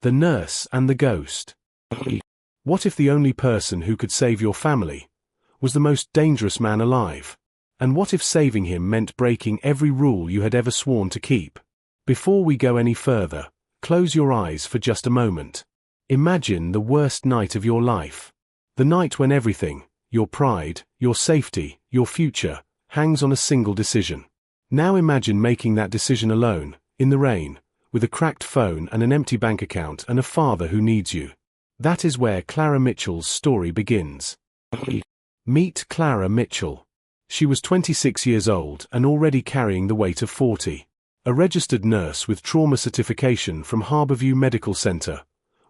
The nurse and the ghost. What if the only person who could save your family was the most dangerous man alive? And what if saving him meant breaking every rule you had ever sworn to keep? Before we go any further, close your eyes for just a moment. Imagine the worst night of your life. The night when everything, your pride, your safety, your future, hangs on a single decision. Now imagine making that decision alone, in the rain, with a cracked phone and an empty bank account and a father who needs you. That is where Clara Mitchell's story begins. Meet Clara Mitchell. She was 26 years old and already carrying the weight of 40. A registered nurse with trauma certification from Harborview Medical Center,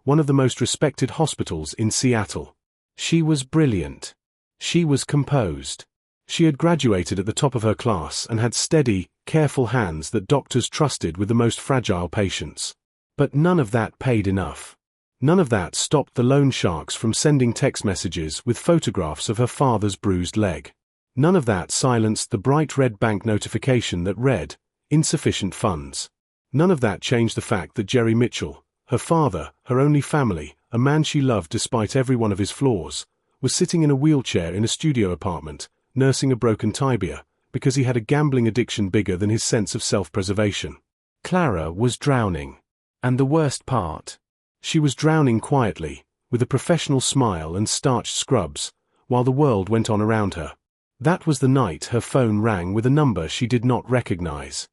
one of the most respected hospitals in Seattle. She was brilliant. She was composed. She had graduated at the top of her class and had steady, careful hands that doctors trusted with the most fragile patients. But none of that paid enough. None of that stopped the loan sharks from sending text messages with photographs of her father's bruised leg. None of that silenced the bright red bank notification that read, "Insufficient funds." None of that changed the fact that Jerry Mitchell, her father, her only family, a man she loved despite every one of his flaws, was sitting in a wheelchair in a studio apartment, nursing a broken tibia, because he had a gambling addiction bigger than his sense of self-preservation. Clara was drowning. And the worst part? She was drowning quietly, with a professional smile and starched scrubs, while the world went on around her. That was the night her phone rang with a number she did not recognize.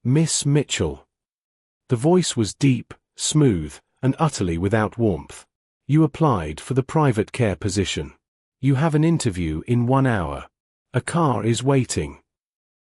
Miss Mitchell. The voice was deep, smooth, and utterly without warmth. You applied for the private care position. You have an interview in 1 hour. A car is waiting.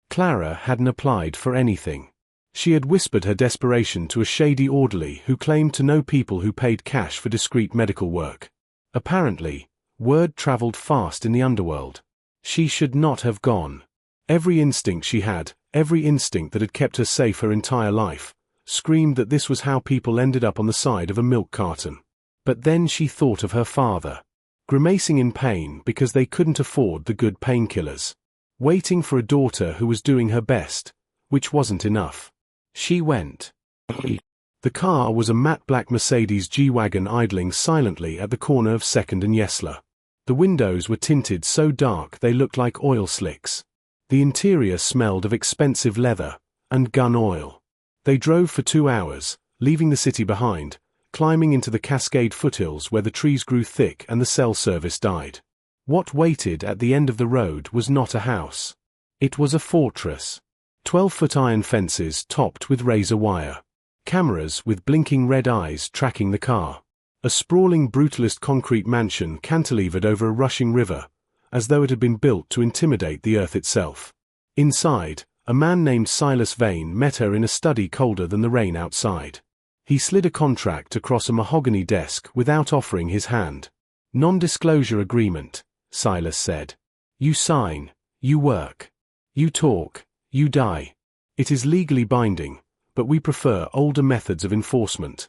Clara hadn't applied for anything. She had whispered her desperation to a shady orderly who claimed to know people who paid cash for discreet medical work. Apparently, word traveled fast in the underworld. She should not have gone. Every instinct she had, every instinct that had kept her safe her entire life, screamed that this was how people ended up on the side of a milk carton. But then she thought of her father, grimacing in pain because they couldn't afford the good painkillers, waiting for a daughter who was doing her best, which wasn't enough. She went. The car was a matte black Mercedes G-Wagon idling silently at the corner of 2nd and Yesler. The windows were tinted so dark they looked like oil slicks. The interior smelled of expensive leather and gun oil. They drove for 2 hours, leaving the city behind, climbing into the Cascade foothills where the trees grew thick and the cell service died. What waited at the end of the road was not a house. It was a fortress. 12-foot iron fences topped with razor wire. Cameras with blinking red eyes tracking the car. A sprawling brutalist concrete mansion cantilevered over a rushing river, as though it had been built to intimidate the earth itself. Inside, a man named Silas Vane met her in a study colder than the rain outside. He slid a contract across a mahogany desk without offering his hand. Non-disclosure agreement, Silas said. You sign, you work. You talk, you die. It is legally binding, but we prefer older methods of enforcement.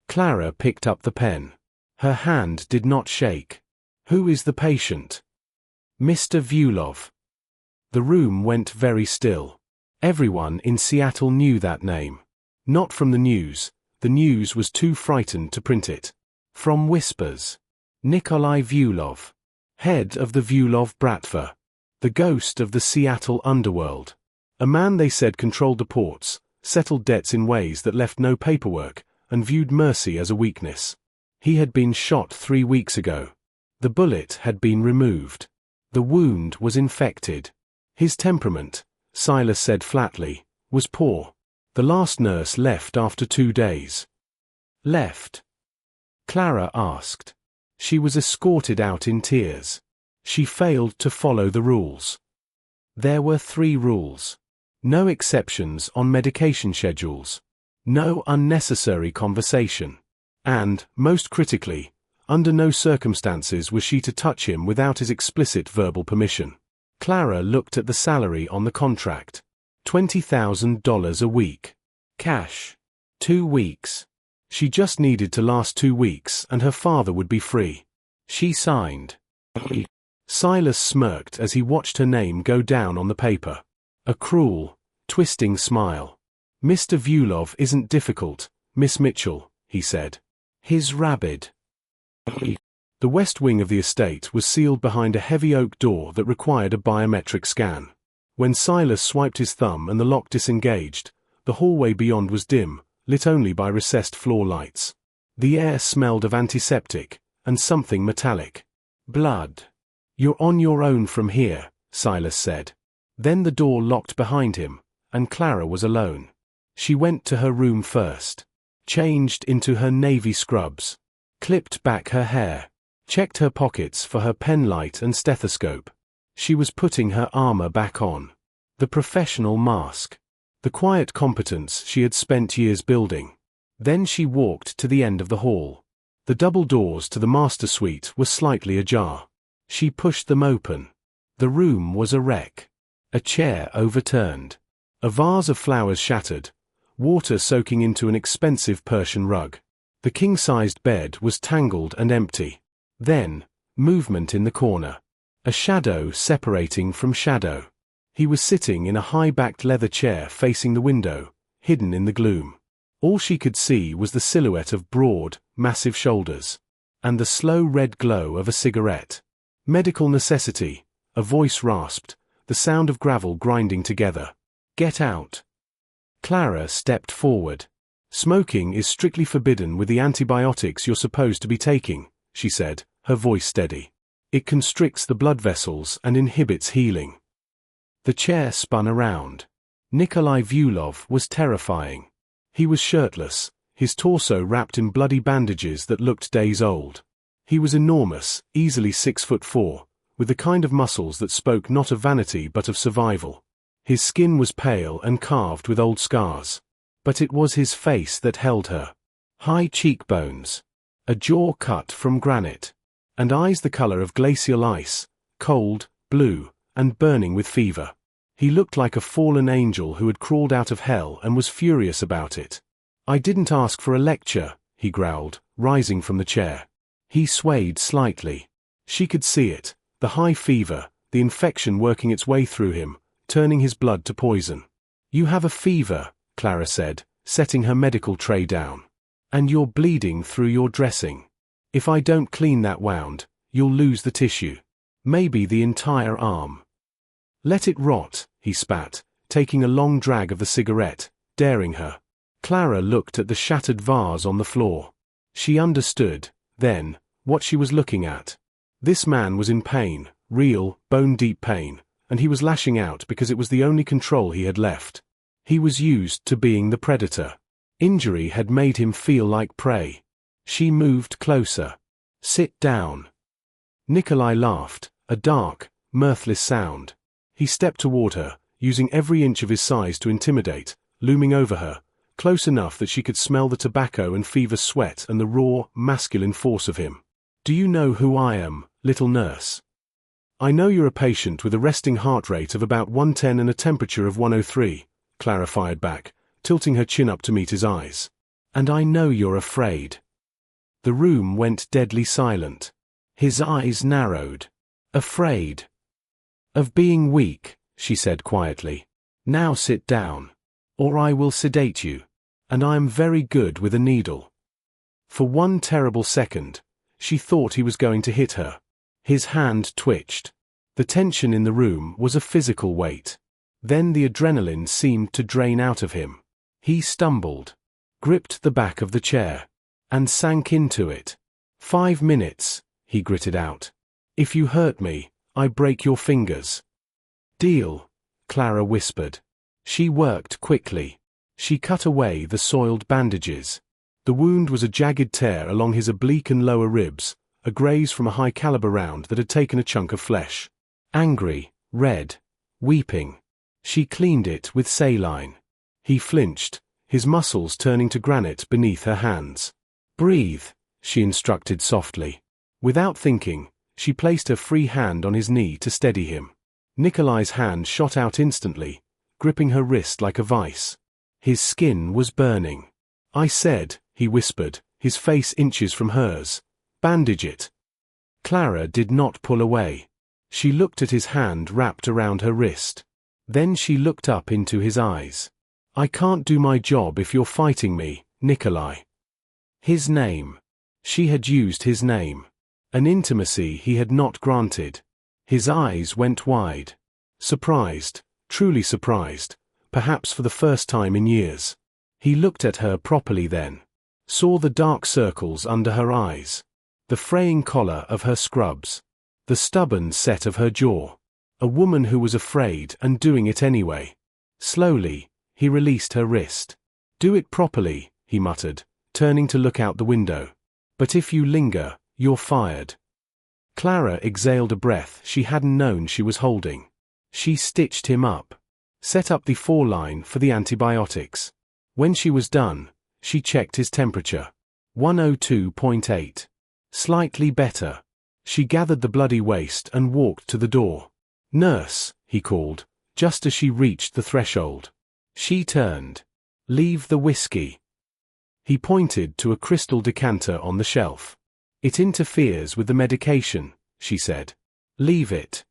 Clara picked up the pen. Her hand did not shake. Who is the patient? Mr. Vulov. The room went very still. Everyone in Seattle knew that name. Not from the news was too frightened to print it. From whispers. Nikolai Vulov. Head of the Vulov Bratva. The ghost of the Seattle underworld. A man they said controlled the ports, settled debts in ways that left no paperwork, and viewed mercy as a weakness. He had been shot 3 weeks ago. The bullet had been removed. The wound was infected. His temperament, Silas said flatly, was poor. The last nurse left after 2 days. Left? Clara asked. She was escorted out in tears. She failed to follow the rules. There were 3 rules. No exceptions on medication schedules. No unnecessary conversation. And, most critically, under no circumstances was she to touch him without his explicit verbal permission. Clara looked at the salary on the contract. $20,000 a week. Cash. 2 weeks. She just needed to last 2 weeks and her father would be free. She signed. Silas smirked as he watched her name go down on the paper. A cruel, twisting smile. Mr. Vulov isn't difficult, Miss Mitchell, he said. His rabid. The west wing of the estate was sealed behind a heavy oak door that required a biometric scan. When Silas swiped his thumb and the lock disengaged, the hallway beyond was dim, lit only by recessed floor lights. The air smelled of antiseptic, and something metallic. Blood. You're on your own from here, Silas said. Then the door locked behind him, and Clara was alone. She went to her room first, changed into her navy scrubs, clipped back her hair, checked her pockets for her penlight and stethoscope. She was putting her armor back on. The professional mask. The quiet competence she had spent years building. Then she walked to the end of the hall. The double doors to the master suite were slightly ajar. She pushed them open. The room was a wreck. A chair overturned. A vase of flowers shattered, water soaking into an expensive Persian rug. The king-sized bed was tangled and empty. Then, movement in the corner. A shadow separating from shadow. He was sitting in a high-backed leather chair facing the window, hidden in the gloom. All she could see was the silhouette of broad, massive shoulders, and the slow red glow of a cigarette. Medical necessity, a voice rasped, the sound of gravel grinding together. Get out. Clara stepped forward. Smoking is strictly forbidden with the antibiotics you're supposed to be taking, she said, her voice steady. It constricts the blood vessels and inhibits healing. The chair spun around. Nikolai Vyulov was terrifying. He was shirtless, his torso wrapped in bloody bandages that looked days old. He was enormous, easily 6'4", with the kind of muscles that spoke not of vanity but of survival. His skin was pale and carved with old scars. But it was his face that held her. High cheekbones, a jaw cut from granite, and eyes the color of glacial ice, cold, blue, and burning with fever. He looked like a fallen angel who had crawled out of hell and was furious about it. I didn't ask for a lecture, he growled, rising from the chair. He swayed slightly. She could see it, the high fever, the infection working its way through him, turning his blood to poison. You have a fever, Clara said, setting her medical tray down. And you're bleeding through your dressing. If I don't clean that wound, you'll lose the tissue. Maybe the entire arm. Let it rot, he spat, taking a long drag of the cigarette, daring her. Clara looked at the shattered vase on the floor. She understood, then, what she was looking at. This man was in pain, real, bone-deep pain, and he was lashing out because it was the only control he had left. He was used to being the predator. Injury had made him feel like prey. She moved closer. Sit down. Nikolai laughed, a dark, mirthless sound. He stepped toward her, using every inch of his size to intimidate, looming over her, close enough that she could smell the tobacco and fever sweat and the raw, masculine force of him. Do you know who I am, little nurse? I know you're a patient with a resting heart rate of about 110 and a temperature of 103, Clara fired back, tilting her chin up to meet his eyes. And I know you're afraid. The room went deadly silent. His eyes narrowed. Afraid. Of being weak, she said quietly. Now sit down. Or I will sedate you. And I am very good with a needle. For one terrible second, she thought he was going to hit her. His hand twitched. The tension in the room was a physical weight. Then the adrenaline seemed to drain out of him. He stumbled, gripped the back of the chair, and sank into it. 5 minutes, he gritted out. If you hurt me, I break your fingers. Deal, Clara whispered. She worked quickly. She cut away the soiled bandages. The wound was a jagged tear along his oblique and lower ribs, a graze from a high-caliber round that had taken a chunk of flesh. Angry, red, weeping. She cleaned it with saline. He flinched, his muscles turning to granite beneath her hands. Breathe, she instructed softly. Without thinking, she placed her free hand on his knee to steady him. Nikolai's hand shot out instantly, gripping her wrist like a vice. His skin was burning. I said, he whispered, his face inches from hers. Bandage it. Clara did not pull away. She looked at his hand wrapped around her wrist. Then she looked up into his eyes. I can't do my job if you're fighting me, Nikolai. His name. She had used his name. An intimacy he had not granted. His eyes went wide. Surprised, truly surprised, perhaps for the first time in years. He looked at her properly then. Saw the dark circles under her eyes. The fraying collar of her scrubs. The stubborn set of her jaw. A woman who was afraid and doing it anyway. Slowly, he released her wrist. "Do it properly," he muttered, turning to look out the window. "But if you linger, you're fired." Clara exhaled a breath she hadn't known she was holding. She stitched him up. Set up the 4-line for the antibiotics. When she was done, she checked his temperature. 102.8. Slightly better. She gathered the bloody waste and walked to the door. "Nurse," he called, just as she reached the threshold. She turned. "Leave the whiskey." He pointed to a crystal decanter on the shelf. "It interferes with the medication," she said. "Leave it."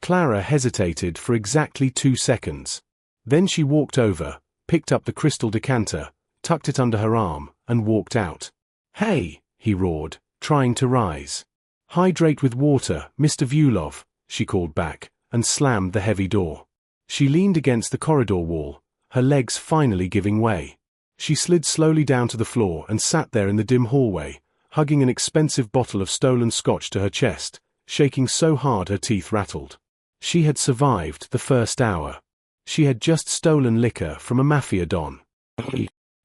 Clara hesitated for exactly 2 seconds. Then she walked over, picked up the crystal decanter, tucked it under her arm, and walked out. "Hey," he roared, trying to rise. "Hydrate with water, Mr. Vulov," she called back, and slammed the heavy door. She leaned against the corridor wall, her legs finally giving way. She slid slowly down to the floor and sat there in the dim hallway, hugging an expensive bottle of stolen scotch to her chest, shaking so hard her teeth rattled. She had survived the first hour. She had just stolen liquor from a Mafia don.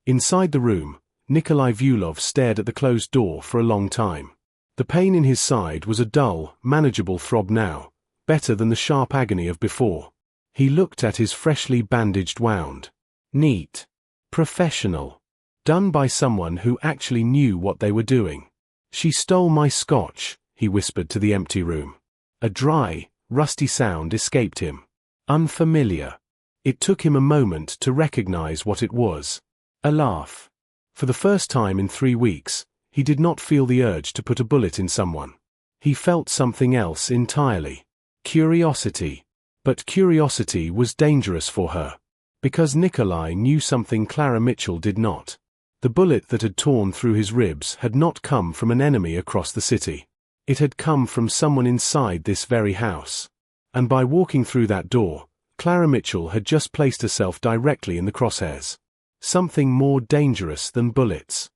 Inside the room, Nikolai Vulov stared at the closed door for a long time. The pain in his side was a dull, manageable throb now, better than the sharp agony of before. He looked at his freshly bandaged wound. Neat. Professional. Done by someone who actually knew what they were doing. "She stole my scotch," he whispered to the empty room. A dry, rusty sound escaped him. Unfamiliar. It took him a moment to recognize what it was. A laugh. For the first time in 3 weeks, he did not feel the urge to put a bullet in someone. He felt something else entirely. Curiosity. But curiosity was dangerous for her. Because Nikolai knew something Clara Mitchell did not. The bullet that had torn through his ribs had not come from an enemy across the city. It had come from someone inside this very house. And by walking through that door, Clara Mitchell had just placed herself directly in the crosshairs. Something more dangerous than bullets.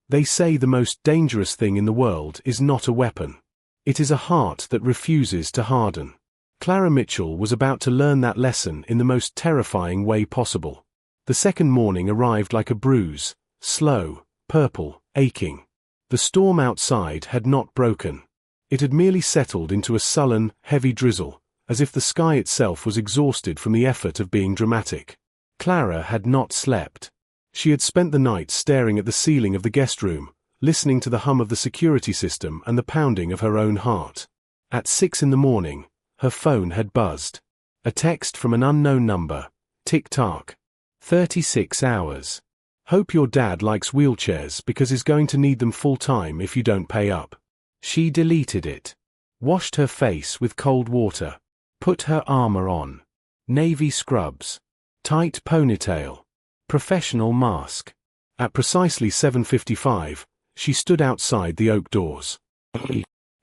They say the most dangerous thing in the world is not a weapon. It is a heart that refuses to harden. Clara Mitchell was about to learn that lesson in the most terrifying way possible. The second morning arrived like a bruise, slow, purple, aching. The storm outside had not broken. It had merely settled into a sullen, heavy drizzle, as if the sky itself was exhausted from the effort of being dramatic. Clara had not slept. She had spent the night staring at the ceiling of the guest room, listening to the hum of the security system and the pounding of her own heart. At 6 in the morning, her phone had buzzed. A text from an unknown number. Tick-tock. 36 hours. Hope your dad likes wheelchairs because he's going to need them full-time if you don't pay up. She deleted it. Washed her face with cold water. Put her armor on. Navy scrubs. Tight ponytail. Professional mask. At precisely 7:55, she stood outside the oak doors.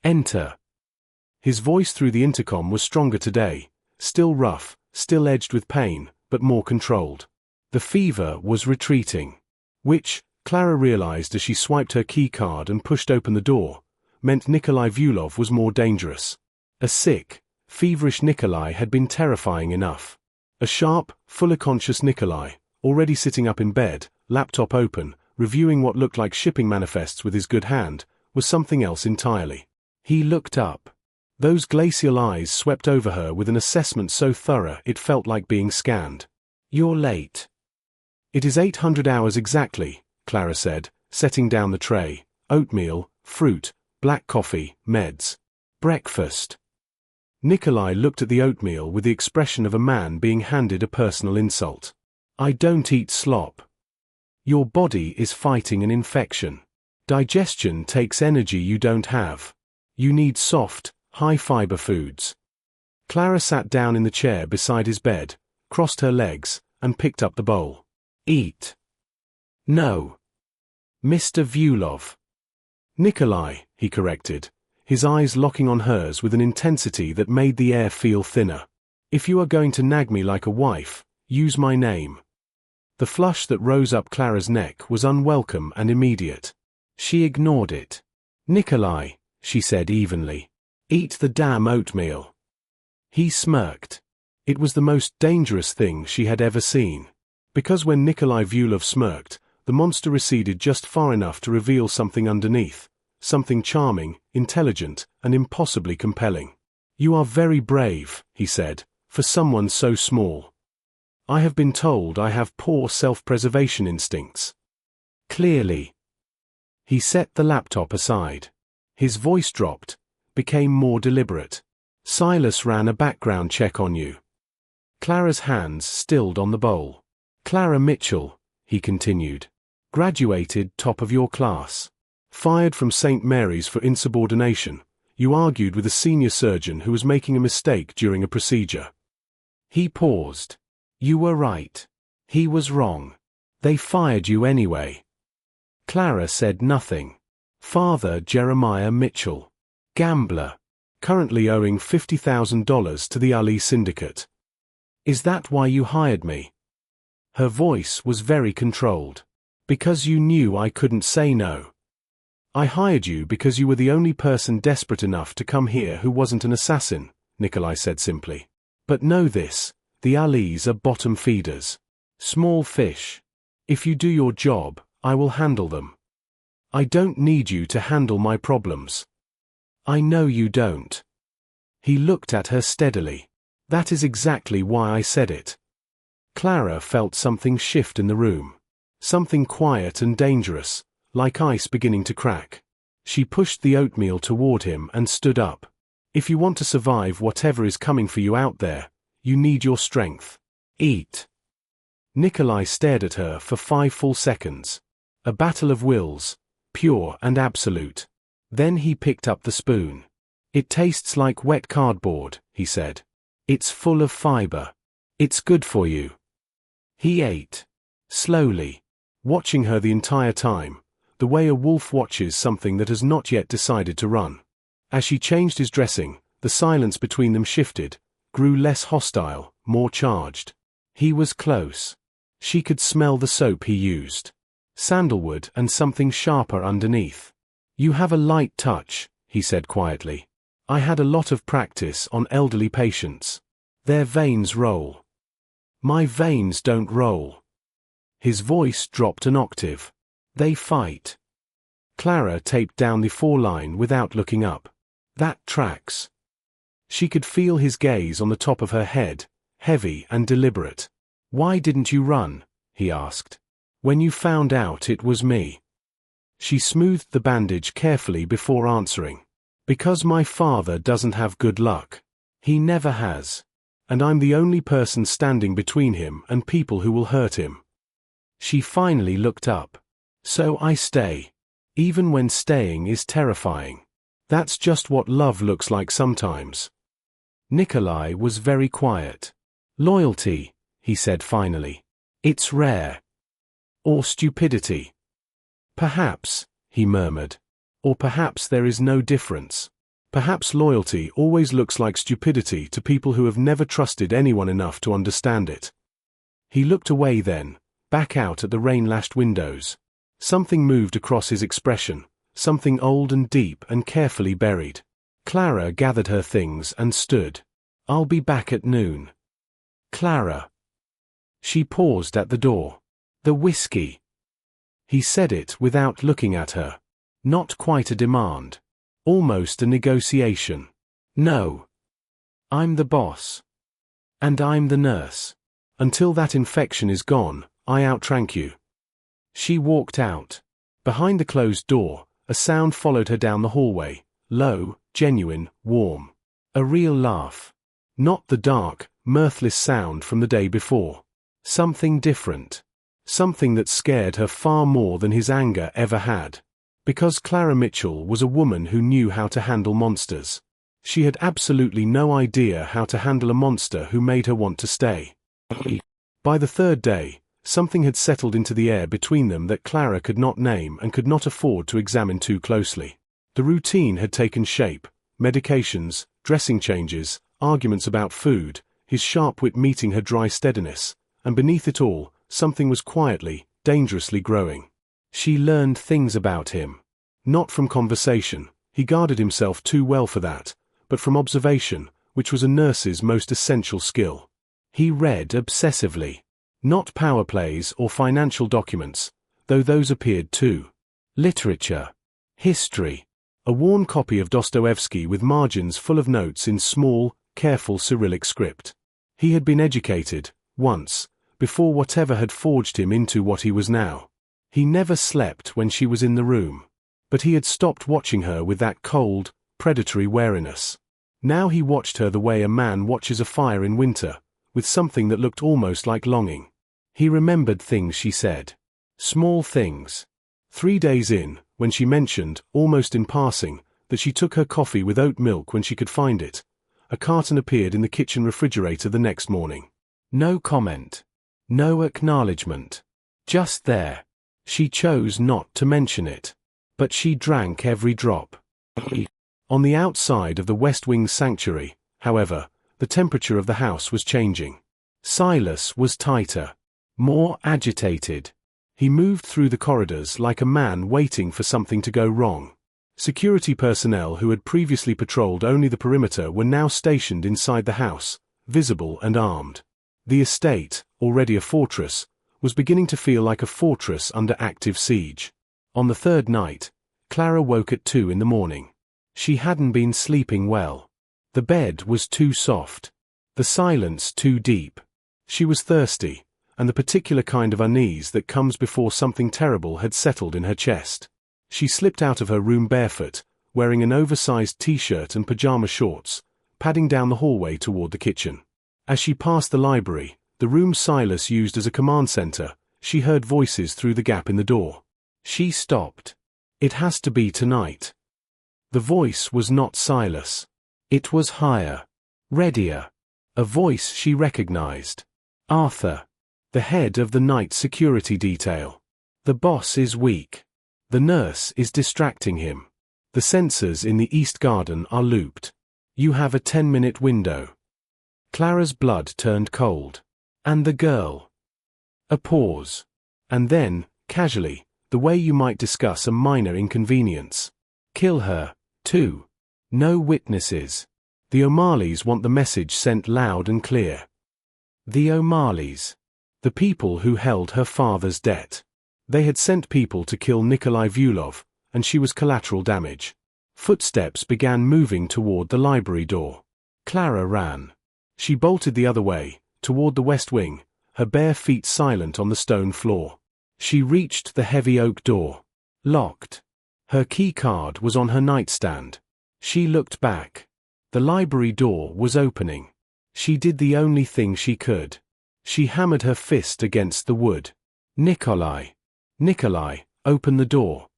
Enter. His voice through the intercom was stronger today, still rough, still edged with pain, but more controlled. The fever was retreating. Which, Clara realized as she swiped her key card and pushed open the door, meant Nikolai Vulov was more dangerous. A sick, feverish Nikolai had been terrifying enough. A sharp, fully conscious Nikolai, already sitting up in bed, laptop open, reviewing what looked like shipping manifests with his good hand, was something else entirely. He looked up. Those glacial eyes swept over her with an assessment so thorough it felt like being scanned. "You're late." "It is 800 hours exactly," Clara said, setting down the tray. "Oatmeal, fruit, black coffee, meds. Breakfast." Nikolai looked at the oatmeal with the expression of a man being handed a personal insult. "I don't eat slop." "Your body is fighting an infection. Digestion takes energy you don't have. You need soft, high-fiber foods." Clara sat down in the chair beside his bed, crossed her legs, and picked up the bowl. "Eat." "No." Mr. Vulov. Nikolai, he corrected, his eyes locking on hers with an intensity that made the air feel thinner. If you are going to nag me like a wife, use my name. The flush that rose up Clara's neck was unwelcome and immediate. She ignored it. Nikolai, she said evenly, eat the damn oatmeal. He smirked. It was the most dangerous thing she had ever seen. Because when Nikolai Vulov smirked, the monster receded just far enough to reveal something underneath, something charming, intelligent, and impossibly compelling. You are very brave, he said, for someone so small. I have been told I have poor self-preservation instincts. Clearly. He set the laptop aside. His voice dropped, became more deliberate. Silas ran a background check on you. Clara's hands stilled on the bowl. Clara Mitchell, he continued. Graduated top of your class. Fired from St. Mary's for insubordination. You argued with a senior surgeon who was making a mistake during a procedure. He paused. You were right. He was wrong. They fired you anyway. Clara said nothing. Father Jeremiah Mitchell. Gambler. Currently owing $50,000 to the Ali Syndicate. Is that why you hired me? Her voice was very controlled. Because you knew I couldn't say no. I hired you because you were the only person desperate enough to come here who wasn't an assassin, Nikolai said simply. But know this, the Alis are bottom feeders. Small fish. If you do your job, I will handle them. I don't need you to handle my problems. I know you don't. He looked at her steadily. That is exactly why I said it. Clara felt something shift in the room. Something quiet and dangerous, like ice beginning to crack. She pushed the oatmeal toward him and stood up. If you want to survive whatever is coming for you out there, you need your strength. Eat. Nikolai stared at her for 5 full seconds. A battle of wills, pure and absolute. Then he picked up the spoon. It tastes like wet cardboard, he said. It's full of fiber. It's good for you. He ate. Slowly. Watching her the entire time, the way a wolf watches something that has not yet decided to run. As she changed his dressing, the silence between them shifted, grew less hostile, more charged. He was close. She could smell the soap he used. Sandalwood and something sharper underneath. You have a light touch, he said quietly. I had a lot of practice on elderly patients. Their veins roll. My veins don't roll. His voice dropped an octave. They fight. Clara taped down the 4-line without looking up. That tracks. She could feel his gaze on the top of her head, heavy and deliberate. Why didn't you run? He asked. When you found out it was me. She smoothed the bandage carefully before answering. Because my father doesn't have good luck. He never has. And I'm the only person standing between him and people who will hurt him. She finally looked up. So I stay. Even when staying is terrifying. That's just what love looks like sometimes. Nikolai was very quiet. Loyalty, he said finally. It's rare. Or stupidity. Perhaps, he murmured. Or perhaps there is no difference. Perhaps loyalty always looks like stupidity to people who have never trusted anyone enough to understand it. He looked away then, back out at the rain-lashed windows. Something moved across his expression, something old and deep and carefully buried. Clara gathered her things and stood. I'll be back at noon. Clara. She paused at the door. The whiskey. He said it without looking at her. Not quite a demand. Almost a negotiation. No. I'm the boss. And I'm the nurse. Until that infection is gone, I outrank you. She walked out. Behind the closed door, a sound followed her down the hallway, low, genuine, warm. A real laugh. Not the dark, mirthless sound from the day before. Something different. Something that scared her far more than his anger ever had. Because Clara Mitchell was a woman who knew how to handle monsters. She had absolutely no idea how to handle a monster who made her want to stay. By the 3rd day, Something had settled into the air between them that Clara could not name and could not afford to examine too closely. The routine had taken shape: medications, dressing changes, arguments about food, his sharp wit meeting her dry steadiness, and beneath it all, something was quietly, dangerously growing. She learned things about him. Not from conversation, he guarded himself too well for that, but from observation, which was a nurse's most essential skill. He read obsessively. Not power plays or financial documents, though those appeared too. Literature. History. A worn copy of Dostoevsky with margins full of notes in small, careful Cyrillic script. He had been educated, once, before whatever had forged him into what he was now. He never slept when she was in the room. But he had stopped watching her with that cold, predatory wariness. Now he watched her the way a man watches a fire in winter, with something that looked almost like longing. He remembered things she said. Small things. 3 days in, when she mentioned, almost in passing, that she took her coffee with oat milk when she could find it, a carton appeared in the kitchen refrigerator the next morning. No comment. No acknowledgement. Just there. She chose not to mention it. But she drank every drop. On the outside of the West Wing sanctuary, however, the temperature of the house was changing. Silas was tighter. More agitated. He moved through the corridors like a man waiting for something to go wrong. Security personnel who had previously patrolled only the perimeter were now stationed inside the house, visible and armed. The estate, already a fortress, was beginning to feel like a fortress under active siege. On the third night, Clara woke at 2 in the morning. She hadn't been sleeping well. The bed was too soft. The silence too deep. She was thirsty, and the particular kind of unease that comes before something terrible had settled in her chest. She slipped out of her room barefoot, wearing an oversized t-shirt and pajama shorts, padding down the hallway toward the kitchen. As she passed the library, the room Silas used as a command center, she heard voices through the gap in the door. She stopped. It has to be tonight. The voice was not Silas. It was higher. Readier. A voice she recognized. Arthur. The head of the night security detail. The boss is weak. The nurse is distracting him. The sensors in the East Garden are looped. You have a 10-minute window. Clara's blood turned cold. And the girl. A pause. And then, casually, the way you might discuss a minor inconvenience. Kill her, too. No witnesses. The O'Malley's want the message sent loud and clear. The O'Malley's. The people who held her father's debt. They had sent people to kill Nikolai Vyulov, and she was collateral damage. Footsteps began moving toward the library door. Clara ran. She bolted the other way, toward the west wing, her bare feet silent on the stone floor. She reached the heavy oak door. Locked. Her key card was on her nightstand. She looked back. The library door was opening. She did the only thing she could. She hammered her fist against the wood. Nikolai. Nikolai, open the door.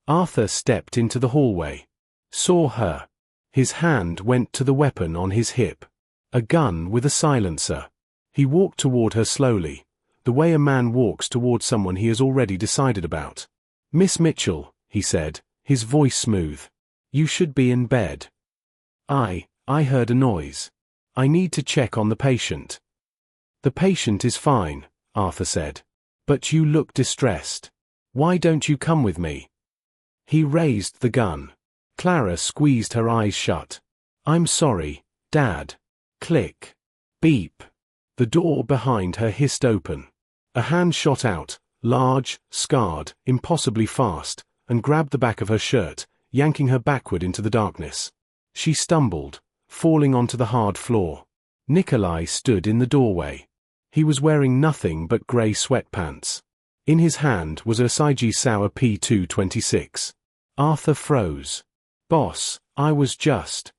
Arthur stepped into the hallway. Saw her. His hand went to the weapon on his hip. A gun with a silencer. He walked toward her slowly, the way a man walks toward someone he has already decided about. Miss Mitchell, he said, his voice smooth. You should be in bed. I heard a noise. I need to check on the patient. The patient is fine, Arthur said. But you look distressed. Why don't you come with me? He raised the gun. Clara squeezed her eyes shut. I'm sorry, Dad. Click. Beep. The door behind her hissed open. A hand shot out, large, scarred, impossibly fast, and grabbed the back of her shirt, yanking her backward into the darkness. She stumbled, falling onto the hard floor. Nikolai stood in the doorway. He was wearing nothing but grey sweatpants. In his hand was a Seiji Sauer P226. Arthur froze. Boss, I was just.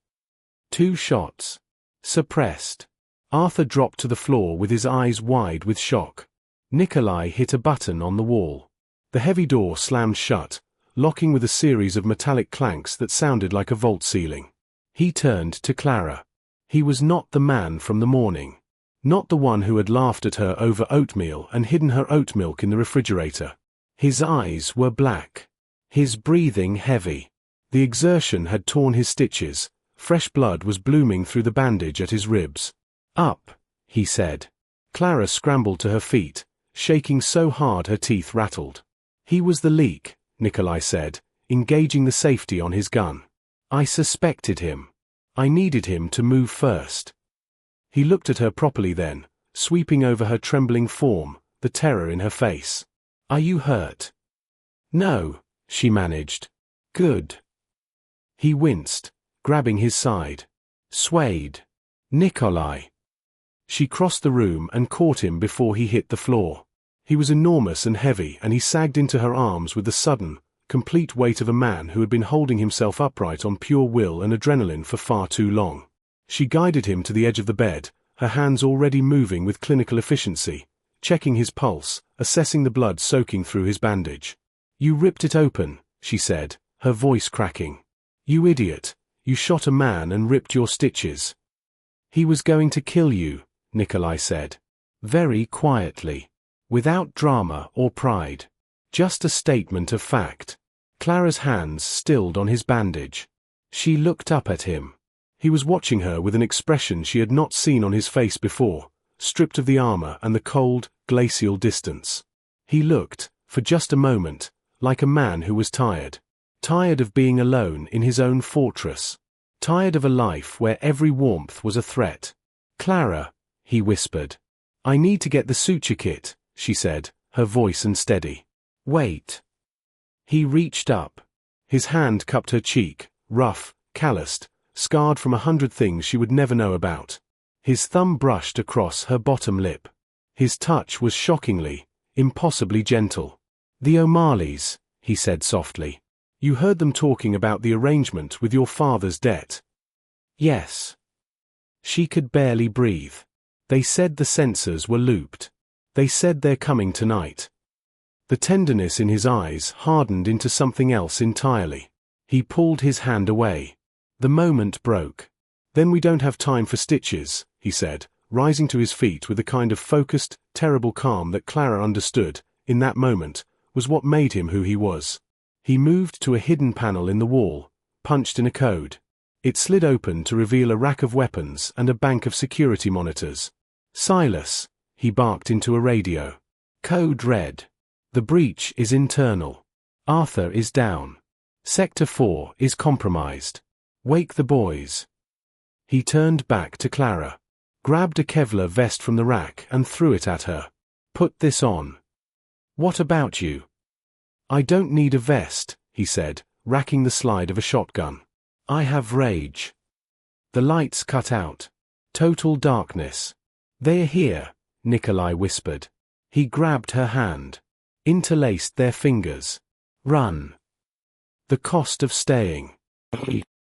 2 shots. Suppressed. Arthur dropped to the floor with his eyes wide with shock. Nikolai hit a button on the wall. The heavy door slammed shut, locking with a series of metallic clanks that sounded like a vault ceiling. He turned to Clara. He was not the man from the morning. Not the one who had laughed at her over oatmeal and hidden her oat milk in the refrigerator. His eyes were black. His breathing heavy. The exertion had torn his stitches. Fresh blood was blooming through the bandage at his ribs. "Up," he said. Clara scrambled to her feet, shaking so hard her teeth rattled. "He was the leak," Nikolai said, engaging the safety on his gun. "I suspected him. I needed him to move first." He looked at her properly then, sweeping over her trembling form, the terror in her face. "Are you hurt?" "No," she managed. "Good." He winced, grabbing his side. "Swayed. Nikolai." She crossed the room and caught him before he hit the floor. He was enormous and heavy, and he sagged into her arms with the sudden, complete weight of a man who had been holding himself upright on pure will and adrenaline for far too long. She guided him to the edge of the bed, her hands already moving with clinical efficiency, checking his pulse, assessing the blood soaking through his bandage. "You ripped it open," she said, her voice cracking. "You idiot, you shot a man and ripped your stitches." "He was going to kill you," Nikolai said. Very quietly. Without drama or pride. Just a statement of fact. Clara's hands stilled on his bandage. She looked up at him. He was watching her with an expression she had not seen on his face before, stripped of the armor and the cold, glacial distance. He looked, for just a moment, like a man who was tired. Tired of being alone in his own fortress. Tired of a life where every warmth was a threat. "Clara," he whispered. "I need to get the suture kit," she said, her voice unsteady. "Wait." He reached up. His hand cupped her cheek, rough, calloused, scarred from 100 things she would never know about. His thumb brushed across her bottom lip. His touch was shockingly, impossibly gentle. "The O'Malley's," he said softly. "You heard them talking about the arrangement with your father's debt." "Yes." She could barely breathe. "They said the sensors were looped. They said they're coming tonight." The tenderness in his eyes hardened into something else entirely. He pulled his hand away. The moment broke. "Then we don't have time for stitches," he said, rising to his feet with the kind of focused, terrible calm that Clara understood, in that moment, was what made him who he was. He moved to a hidden panel in the wall, punched in a code. It slid open to reveal a rack of weapons and a bank of security monitors. "Silas," he barked into a radio. Code red. "The breach is internal. Arthur is down. Sector 4 is compromised. Wake the boys." He turned back to Clara, grabbed a Kevlar vest from the rack and threw it at her. "Put this on." "What about you?" "I don't need a vest," he said, racking the slide of a shotgun. "I have rage." The lights cut out. Total darkness. "They're here," Nikolai whispered. He grabbed her hand. Interlaced their fingers. "Run." The cost of staying.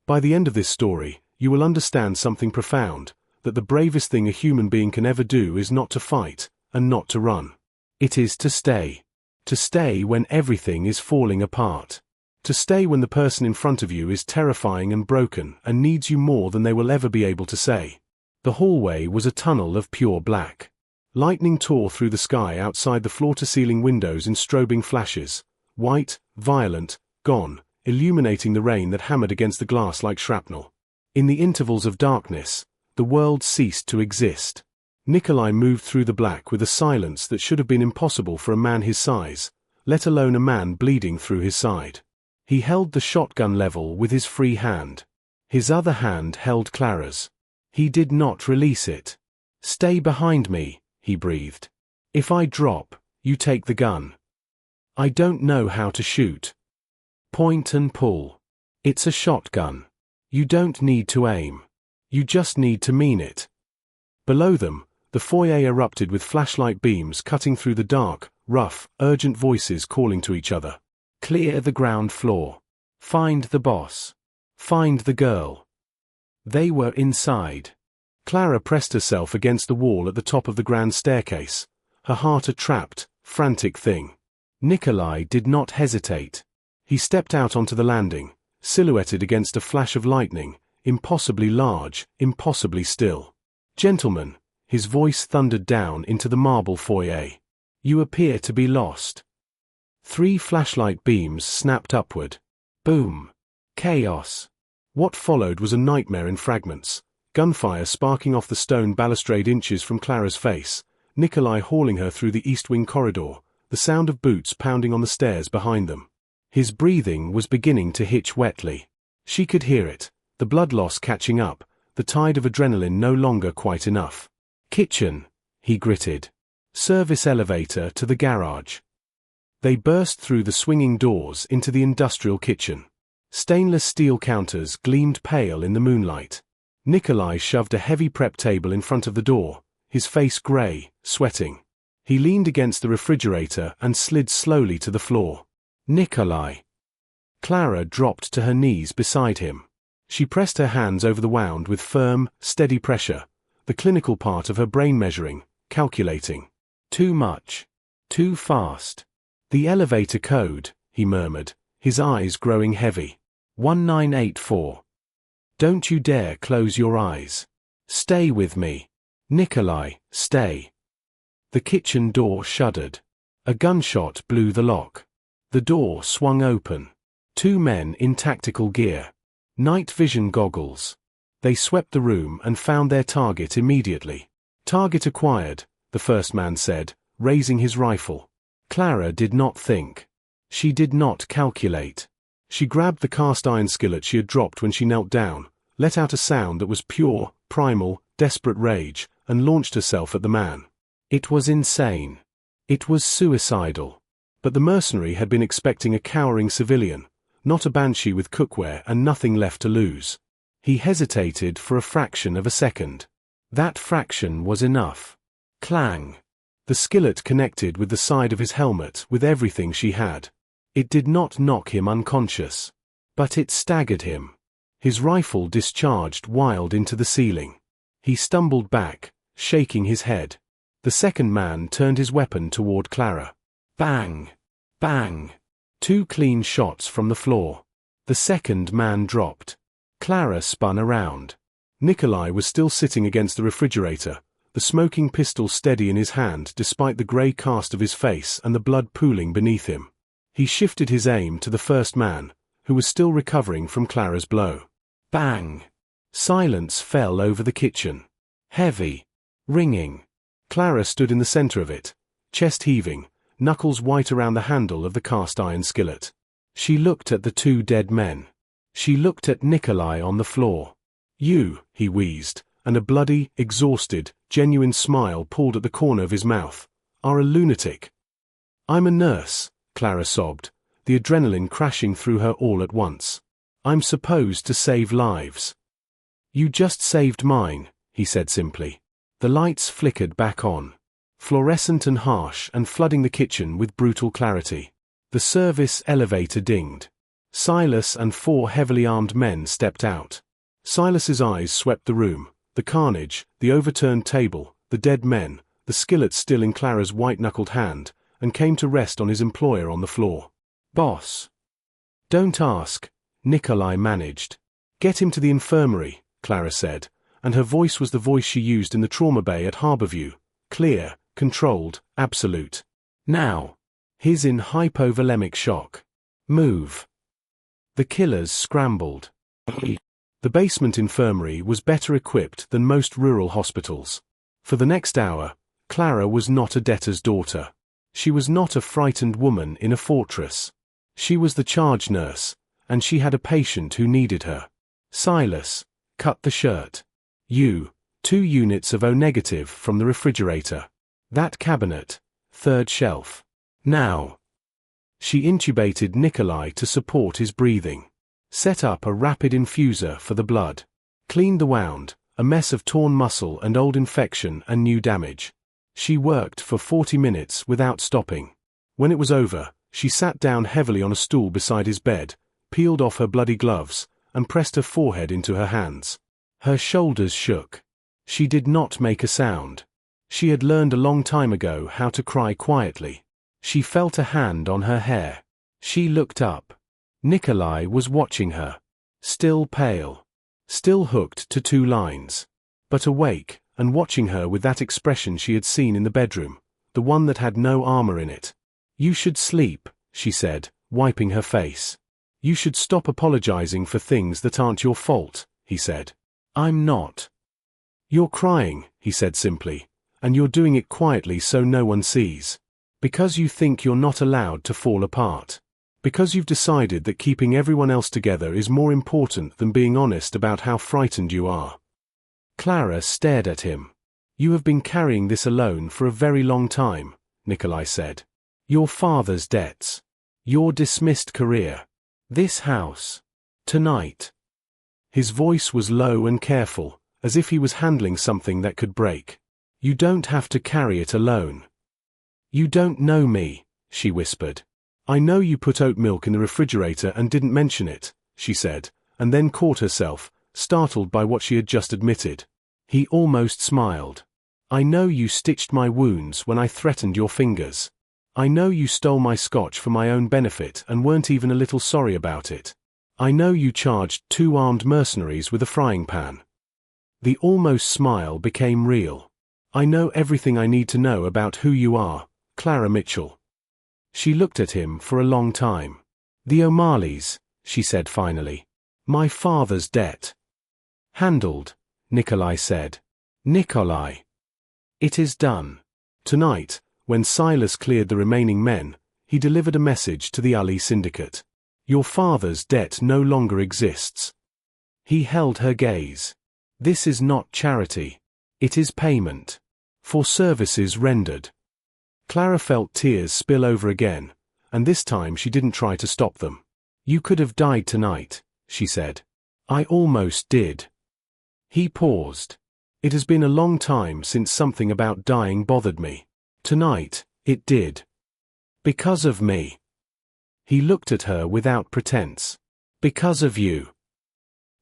By the end of this story, you will understand something profound, that the bravest thing a human being can ever do is not to fight, and not to run. It is to stay. To stay when everything is falling apart. To stay when the person in front of you is terrifying and broken and needs you more than they will ever be able to say. The hallway was a tunnel of pure black. Lightning tore through the sky outside the floor-to-ceiling windows in strobing flashes, white, violent, gone, illuminating the rain that hammered against the glass like shrapnel. In the intervals of darkness, the world ceased to exist. Nikolai moved through the black with a silence that should have been impossible for a man his size, let alone a man bleeding through his side. He held the shotgun level with his free hand. His other hand held Clara's. He did not release it. "Stay behind me," he breathed. "If I drop, you take the gun. I don't know how to shoot. Point and pull. It's a shotgun. You don't need to aim. You just need to mean it." Below them, the foyer erupted with flashlight beams cutting through the dark, rough, urgent voices calling to each other. "Clear the ground floor. Find the boss. Find the girl." They were inside. Clara pressed herself against the wall at the top of the grand staircase, her heart a trapped, frantic thing. Nikolai did not hesitate. He stepped out onto the landing, silhouetted against a flash of lightning, impossibly large, impossibly still. "Gentlemen," His voice thundered down into the marble foyer. "You appear to be lost." 3 flashlight beams snapped upward. Boom. Chaos. What followed was a nightmare in fragments. Gunfire sparking off the stone balustrade inches from Clara's face, Nikolai hauling her through the east wing corridor, the sound of boots pounding on the stairs behind them. His breathing was beginning to hitch wetly. She could hear it, the blood loss catching up, the tide of adrenaline no longer quite enough. "Kitchen," he gritted. "Service elevator to the garage." They burst through the swinging doors into the industrial kitchen. Stainless steel counters gleamed pale in the moonlight. Nikolai shoved a heavy prep table in front of the door, his face grey, sweating. He leaned against the refrigerator and slid slowly to the floor. "Nikolai." Clara dropped to her knees beside him. She pressed her hands over the wound with firm, steady pressure, the clinical part of her brain measuring, calculating. Too much. Too fast. "The elevator code," he murmured, his eyes growing heavy. 1984. "Don't you dare close your eyes. Stay with me. Nikolai, stay." The kitchen door shuddered. A gunshot blew the lock. The door swung open. 2 men in tactical gear. Night vision goggles. They swept the room and found their target immediately. "Target acquired," the first man said, raising his rifle. Clara did not think. She did not calculate. She grabbed the cast iron skillet she had dropped when she knelt down, let out a sound that was pure, primal, desperate rage, and launched herself at the man. It was insane. It was suicidal. But the mercenary had been expecting a cowering civilian, not a banshee with cookware and nothing left to lose. He hesitated for a fraction of a second. That fraction was enough. Clang. The skillet connected with the side of his helmet with everything she had. It did not knock him unconscious. But it staggered him. His rifle discharged wild into the ceiling. He stumbled back, shaking his head. The second man turned his weapon toward Clara. Bang! Bang! 2 clean shots from the floor. The second man dropped. Clara spun around. Nikolai was still sitting against the refrigerator, the smoking pistol steady in his hand despite the grey cast of his face and the blood pooling beneath him. He shifted his aim to the first man, who was still recovering from Clara's blow. Bang! Silence fell over the kitchen. Heavy. Ringing. Clara stood in the center of it, chest heaving, knuckles white around the handle of the cast iron skillet. She looked at the 2 dead men. She looked at Nikolai on the floor. "You," he wheezed, and a bloody, exhausted, genuine smile pulled at the corner of his mouth, "are a lunatic." "I'm a nurse," Clara sobbed, the adrenaline crashing through her all at once. "I'm supposed to save lives." "You just saved mine," he said simply. The lights flickered back on, fluorescent and harsh and flooding the kitchen with brutal clarity. The service elevator dinged. Silas and 4 heavily armed men stepped out. Silas's eyes swept the room, the carnage, the overturned table, the dead men, the skillet still in Clara's white-knuckled hand, and came to rest on his employer on the floor. "Boss." "Don't ask," Nikolai managed. "Get him to the infirmary," Clara said, and her voice was the voice she used in the trauma bay at Harborview, clear, controlled, absolute. "Now." He's in hypovolemic shock. "Move." The killers scrambled. The basement infirmary was better equipped than most rural hospitals. For the next hour, Clara was not a debtor's daughter. She was not a frightened woman in a fortress. She was the charge nurse, and she had a patient who needed her. "Silas, cut the shirt. You, 2 units of O-negative from the refrigerator. That cabinet, 3rd shelf. Now." She intubated Nikolai to support his breathing. Set up a rapid infuser for the blood. Cleaned the wound, a mess of torn muscle and old infection and new damage. She worked for 40 minutes without stopping. When it was over, she sat down heavily on a stool beside his bed, peeled off her bloody gloves, and pressed her forehead into her hands. Her shoulders shook. She did not make a sound. She had learned a long time ago how to cry quietly. She felt a hand on her hair. She looked up. Nikolai was watching her. Still pale. Still hooked to 2 lines. But awake, and watching her with that expression she had seen in the bedroom, the one that had no armor in it. "You should sleep," she said, wiping her face. "You should stop apologizing for things that aren't your fault," he said. "I'm not." "You're crying," he said simply, "and you're doing it quietly so no one sees. Because you think you're not allowed to fall apart. Because you've decided that keeping everyone else together is more important than being honest about how frightened you are." Clara stared at him. "You have been carrying this alone for a very long time," Nikolai said. "Your father's debts. Your dismissed career. This house. Tonight." His voice was low and careful, as if he was handling something that could break. "You don't have to carry it alone." "You don't know me," she whispered. "I know you put oat milk in the refrigerator and didn't mention it," she said, and then caught herself, startled by what she had just admitted. He almost smiled. "I know you stitched my wounds when I threatened your fingers. I know you stole my scotch for my own benefit and weren't even a little sorry about it. I know you charged 2 armed mercenaries with a frying pan." The almost smile became real. "I know everything I need to know about who you are, Clara Mitchell." She looked at him for a long time. "The O'Malley's," she said finally. "My father's debt." "Handled," Nikolai said. "Nikolai. It is done." Tonight, when Silas cleared the remaining men, he delivered a message to the Ali Syndicate. "Your father's debt no longer exists." He held her gaze. "This is not charity. It is payment. For services rendered." Clara felt tears spill over again, and this time she didn't try to stop them. "You could have died tonight," she said. "I almost did." He paused. "It has been a long time since something about dying bothered me. Tonight, it did. Because of me." He looked at her without pretense. "Because of you."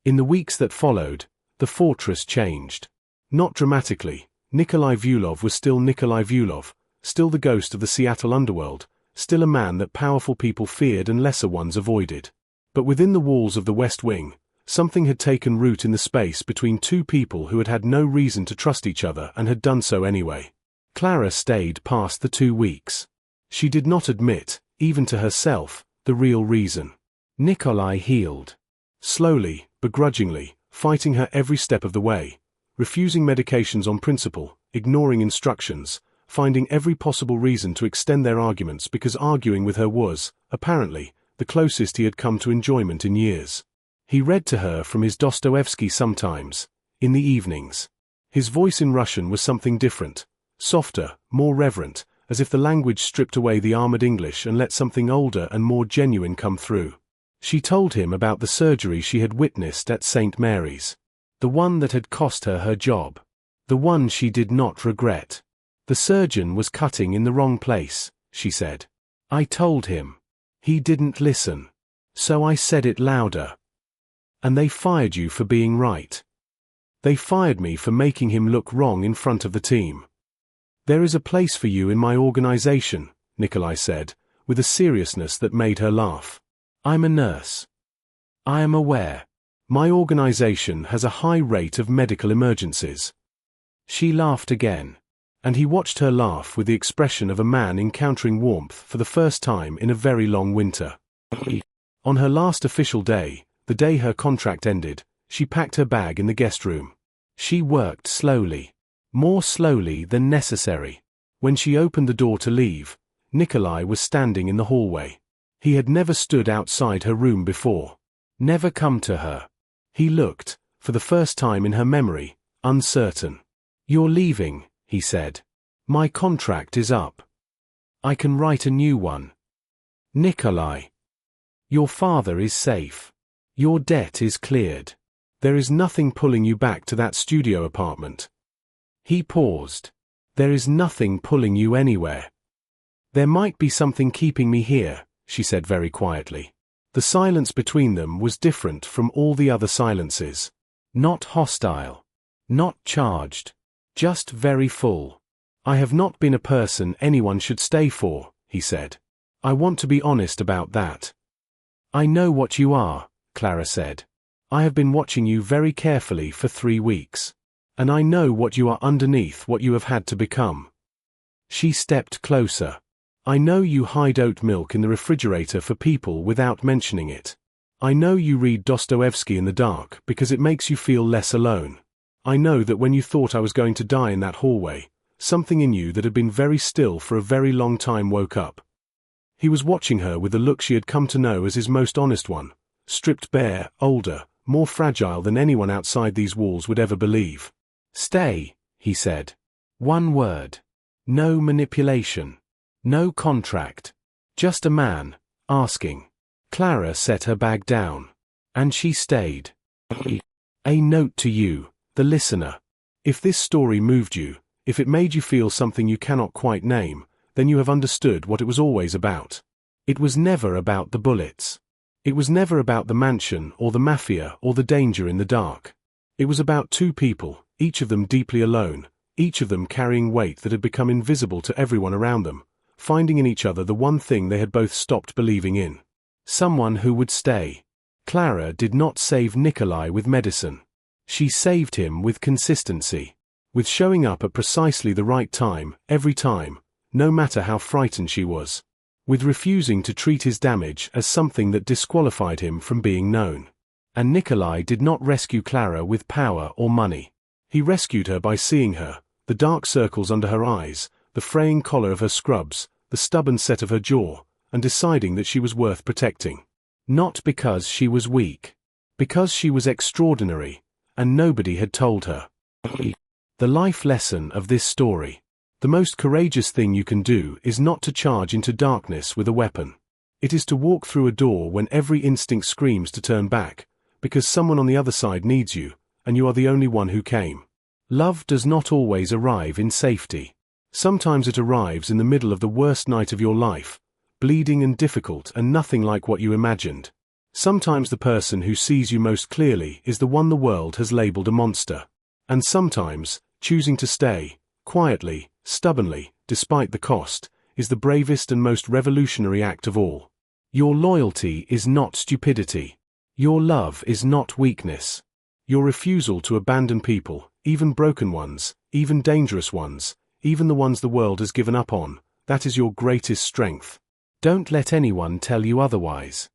In the weeks that followed, the fortress changed. Not dramatically. Nikolai Vyulov was still Nikolai Vyulov, still the ghost of the Seattle underworld, still a man that powerful people feared and lesser ones avoided. But within the walls of the West Wing, something had taken root in the space between two people who had had no reason to trust each other and had done so anyway. Clara stayed past the 2 weeks. She did not admit, even to herself, the real reason. Nikolai healed. Slowly, begrudgingly, fighting her every step of the way, refusing medications on principle, ignoring instructions, finding every possible reason to extend their arguments because arguing with her was, apparently, the closest he had come to enjoyment in years. He read to her from his Dostoevsky sometimes, in the evenings. His voice in Russian was something different, softer, more reverent, as if the language stripped away the armored English and let something older and more genuine come through. She told him about the surgery she had witnessed at St. Mary's. The one that had cost her her job. The one she did not regret. "The surgeon was cutting in the wrong place," she said. "I told him. He didn't listen. So I said it louder. And they fired you for being right. They fired me for making him look wrong in front of the team. There is a place for you in my organization," Nikolai said, with a seriousness that made her laugh. "I'm a nurse. I am aware. My organization has a high rate of medical emergencies." She laughed again, and he watched her laugh with the expression of a man encountering warmth for the first time in a very long winter. On her last official day, the day her contract ended, she packed her bag in the guest room. She worked slowly. More slowly than necessary. When she opened the door to leave, Nikolai was standing in the hallway. He had never stood outside her room before. Never come to her. He looked, for the first time in her memory, uncertain. "You're leaving," he said. "My contract is up. I can write a new one." "Nikolai. Your father is safe. Your debt is cleared. There is nothing pulling you back to that studio apartment." He paused. "There is nothing pulling you anywhere." "There might be something keeping me here," she said very quietly. The silence between them was different from all the other silences. Not hostile. Not charged. Just very full. "I have not been a person anyone should stay for," he said. "I want to be honest about that." "I know what you are," Clara said. "I have been watching you very carefully for 3 weeks. And I know what you are underneath what you have had to become. She stepped closer. I know you hide oat milk in the refrigerator for people without mentioning it. I know you read Dostoevsky in the dark because it makes you feel less alone. I know that when you thought I was going to die in that hallway, something in you that had been very still for a very long time woke up. He was watching her with the look she had come to know as his most honest one, stripped bare, older, more fragile than anyone outside these walls would ever believe. Stay, he said. One word. No manipulation. No contract. Just a man, asking. Clara set her bag down. And she stayed. A note to you, the listener. If this story moved you, if it made you feel something you cannot quite name, then you have understood what it was always about. It was never about the bullets. It was never about the mansion or the mafia or the danger in the dark. It was about two people, each of them deeply alone, each of them carrying weight that had become invisible to everyone around them, finding in each other the one thing they had both stopped believing in. Someone who would stay. Clara did not save Nikolai with medicine. She saved him with consistency. With showing up at precisely the right time, every time, no matter how frightened she was. With refusing to treat his damage as something that disqualified him from being known. And Nikolai did not rescue Clara with power or money. He rescued her by seeing her, the dark circles under her eyes, the fraying collar of her scrubs, the stubborn set of her jaw, and deciding that she was worth protecting. Not because she was weak. Because she was extraordinary, and nobody had told her. The life lesson of this story. The most courageous thing you can do is not to charge into darkness with a weapon. It is to walk through a door when every instinct screams to turn back, because someone on the other side needs you, and you are the only one who came. Love does not always arrive in safety. Sometimes it arrives in the middle of the worst night of your life, bleeding and difficult and nothing like what you imagined. Sometimes the person who sees you most clearly is the one the world has labeled a monster. And sometimes, choosing to stay, quietly, stubbornly, despite the cost, is the bravest and most revolutionary act of all. Your loyalty is not stupidity. Your love is not weakness. Your refusal to abandon people, even broken ones, even dangerous ones, even the ones the world has given up on, that is your greatest strength. Don't let anyone tell you otherwise.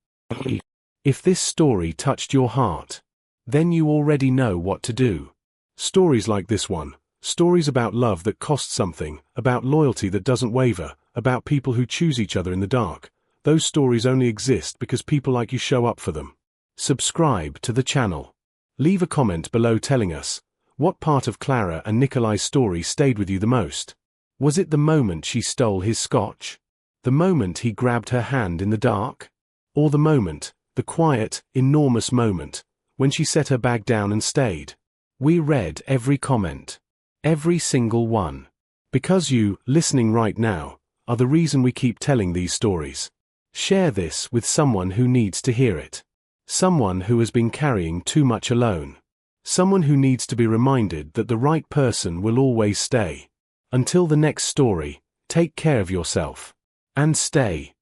If this story touched your heart, then you already know what to do. Stories like this one, stories about love that costs something, about loyalty that doesn't waver, about people who choose each other in the dark, those stories only exist because people like you show up for them. Subscribe to the channel. Leave a comment below telling us, what part of Clara and Nikolai's story stayed with you the most? Was it the moment she stole his scotch? The moment he grabbed her hand in the dark? Or the moment, the quiet, enormous moment, when she set her bag down and stayed? We read every comment. Every single one. Because you, listening right now, are the reason we keep telling these stories. Share this with someone who needs to hear it. Someone who has been carrying too much alone. Someone who needs to be reminded that the right person will always stay. Until the next story, take care of yourself. And stay.